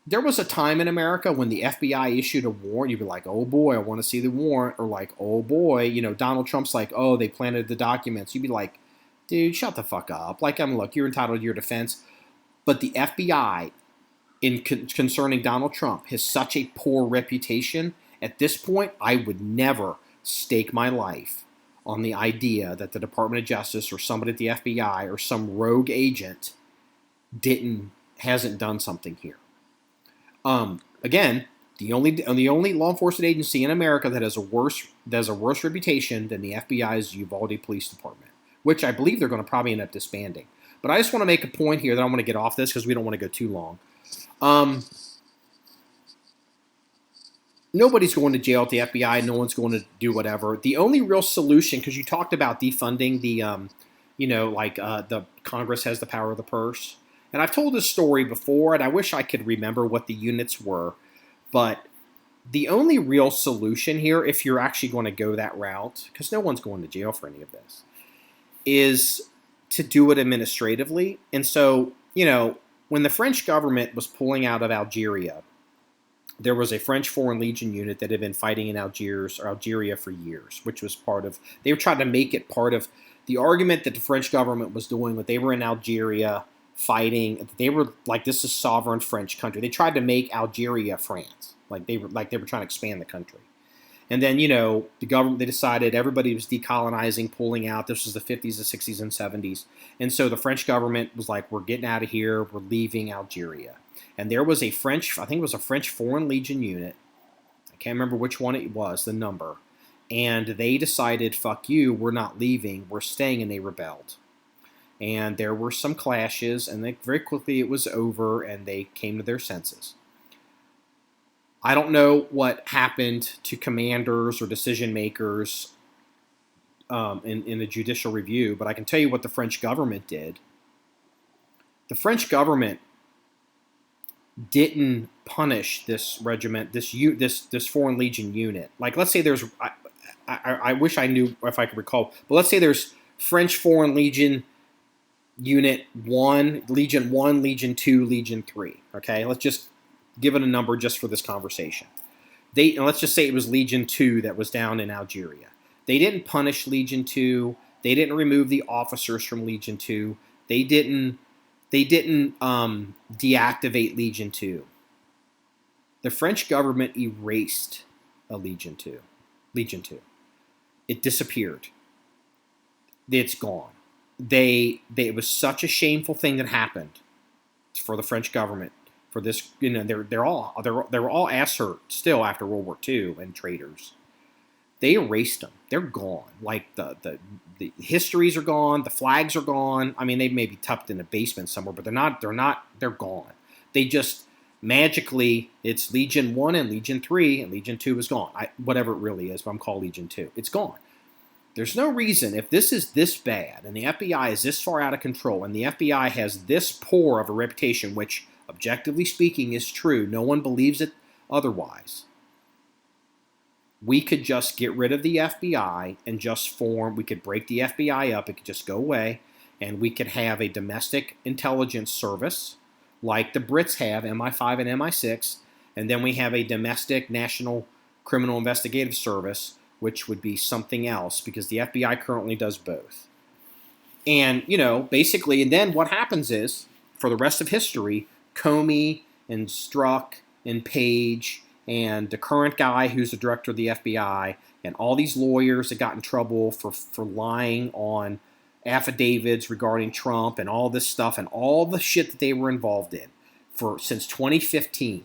There was a time in America when the FBI issued a warrant. You'd be like, oh boy, I want to see the warrant. Or like, oh boy, Donald Trump's like, oh, they planted the documents. You'd be like, dude, shut the fuck up. Like, look, you're entitled to your defense. But the FBI, concerning Donald Trump, has such a poor reputation. At this point, I would never stake my life on the idea that the Department of Justice or somebody at the FBI or some rogue agent hasn't done something here. Again, the only law enforcement agency in America that has a worse reputation than the FBI is Uvalde Police Department, which I believe they're going to probably end up disbanding. But I just want to make a point here that I want to get off this because we don't want to go too long. Nobody's going to jail at the FBI. No one's going to do whatever. The only real solution, because you talked about defunding the Congress has the power of the purse. And I've told this story before, and I wish I could remember what the units were. But the only real solution here, if you're actually going to go that route, because no one's going to jail for any of this, is to do it administratively. And so, when the French government was pulling out of Algeria, there was a French Foreign Legion unit that had been fighting in Algeria for years, which was they were trying to make it part of the argument that the French government was doing when they were in Algeria fighting. They were like, this is sovereign French country. They tried to make Algeria France. They were trying to expand the country. And then, the government, they decided everybody was decolonizing, pulling out. This was the 50s, the 60s, and 70s. And so the French government was like, we're getting out of here. We're leaving Algeria. And there was I think it was a French Foreign Legion unit. I can't remember which one it was, the number. And they decided, fuck you, we're not leaving, we're staying, and they rebelled. And there were some clashes, and very quickly it was over, and they came to their senses. I don't know what happened to commanders or decision makers in the judicial review, but I can tell you what the French government did. The French government didn't punish this regiment, this Foreign Legion unit. Like, let's say there's, I wish I knew if I could recall, but let's say there's French Foreign Legion Unit 1, Legion 1, Legion 2, Legion 3. Okay, let's just give it a number just for this conversation. And let's just say it was Legion 2 that was down in Algeria. They didn't punish Legion 2. They didn't remove the officers from Legion 2. They didn't deactivate Legion 2. The French government erased Legion 2. It disappeared. It's gone. It was such a shameful thing that happened for the French government. For this, they're all ass hurt still after World War II and traitors. They erased them. They're gone. Like the histories are gone. The flags are gone. I mean, they may be tucked in a basement somewhere, but they're not. They're gone. They just magically, it's Legion 1 and Legion 3, and Legion 2 is gone. Whatever it really is, but I'm called Legion 2. It's gone. There's no reason, if this is this bad, and the FBI is this far out of control, and the FBI has this poor of a reputation, which, objectively speaking, is true, no one believes it otherwise, we could just get rid of the FBI and we could break the FBI up, it could just go away, and we could have a domestic intelligence service, like the Brits have, MI5 and MI6, and then we have a domestic National Criminal Investigative Service, which would be something else, because the FBI currently does both. And, basically, and then what happens is, for the rest of history, Comey and Strzok and Page and the current guy who's the director of the FBI and all these lawyers that got in trouble for lying on affidavits regarding Trump and all this stuff and all the shit that they were involved in since 2015,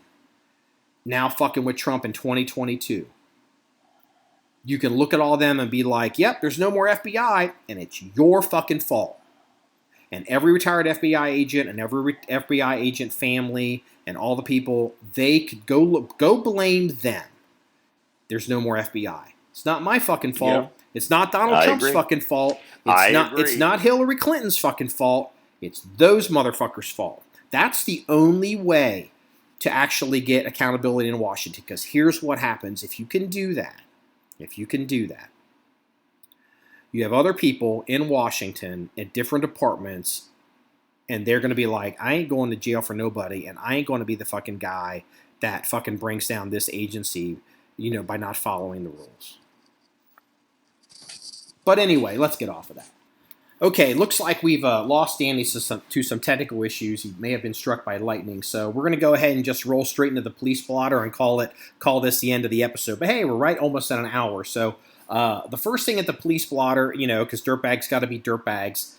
now fucking with Trump in 2022. You can look at all of them and be like, yep, there's no more FBI, and it's your fucking fault. And every retired FBI agent and every FBI agent family and all the people, they could go blame them. There's no more FBI. It's not my fucking fault. Yep. It's not Donald Trump's fucking fault. It's not Hillary Clinton's fucking fault. It's those motherfuckers' fault. That's the only way to actually get accountability in Washington, because here's what happens if you can do that. You have other people in Washington at different departments, and they're going to be like, I ain't going to jail for nobody, and I ain't going to be the fucking guy that fucking brings down this agency, by not following the rules. But anyway, let's get off of that. Okay, looks like we've lost Danny to some technical issues. He may have been struck by lightning, so we're going to go ahead and just roll straight into the police blotter and call this the end of the episode. But hey, we're right almost at an hour. So the first thing at the police blotter, because dirtbags got to be dirtbags.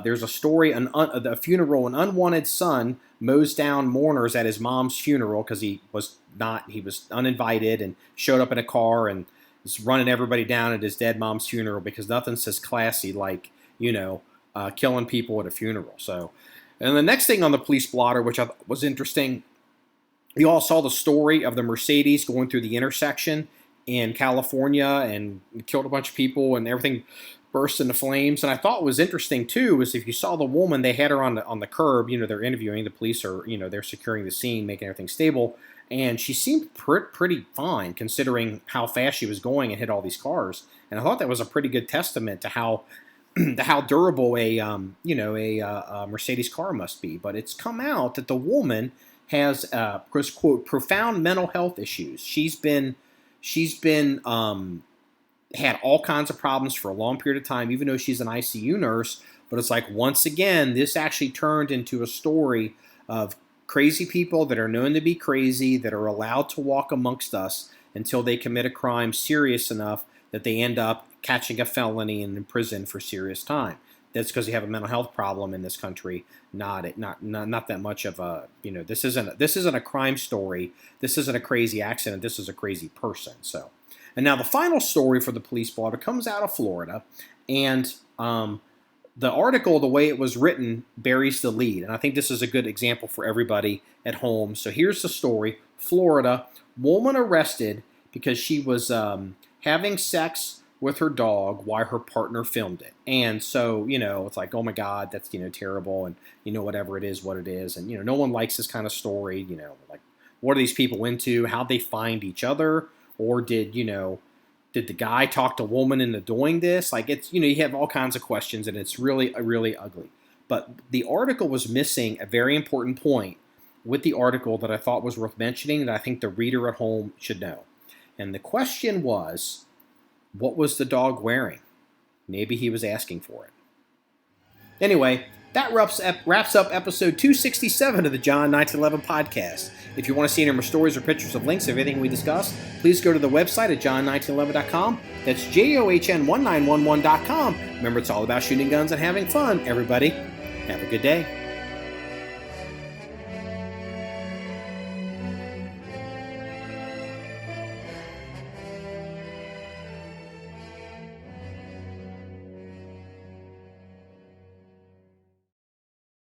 There's a story, a funeral. An unwanted son mows down mourners at his mom's funeral because he was uninvited and showed up in a car and was running everybody down at his dead mom's funeral because nothing says classy like killing people at a funeral. So, and the next thing on the police blotter, which I thought was interesting, you all saw the story of the Mercedes going through the intersection in California and killed a bunch of people and everything burst into flames. And I thought was interesting too was if you saw the woman, they had her on the curb. They're interviewing the police, or they're securing the scene, making everything stable, and she seemed pretty fine considering how fast she was going and hit all these cars. And I thought that was a pretty good testament to how durable a Mercedes car must be. But it's come out that the woman has quote profound mental health issues. She's been had all kinds of problems for a long period of time, even though she's an ICU nurse. But it's like, once again, this actually turned into a story of crazy people that are known to be crazy, that are allowed to walk amongst us until they commit a crime serious enough that they end up catching a felony and in prison for serious time. That's because you have a mental health problem in this country. Not that much of a, this isn't a crime story. This isn't a crazy accident. This is a crazy person. So, and now the final story for the police blotter comes out of Florida, and the article, the way it was written, buries the lead. And I think this is a good example for everybody at home. So here's the story. Florida, woman arrested because she was having sex with her dog while her partner filmed it. And so, it's like, oh my God, that's, terrible. And, whatever it is, what it is. And, no one likes this kind of story. Like, what are these people into? How'd they find each other? Or did the guy talk to a woman into doing this? Like, it's, you have all kinds of questions, and it's really, really ugly. But the article was missing a very important point with the article that I thought was worth mentioning, that I think the reader at home should know. And the question was, what was the dog wearing? Maybe he was asking for it. Anyway, that wraps up episode 267 of the John 1911 podcast. If you want to see any more stories or pictures of links of everything we discussed, please go to the website at john1911.com. That's JOHN1911.com. Remember, it's all about shooting guns and having fun, everybody. Have a good day.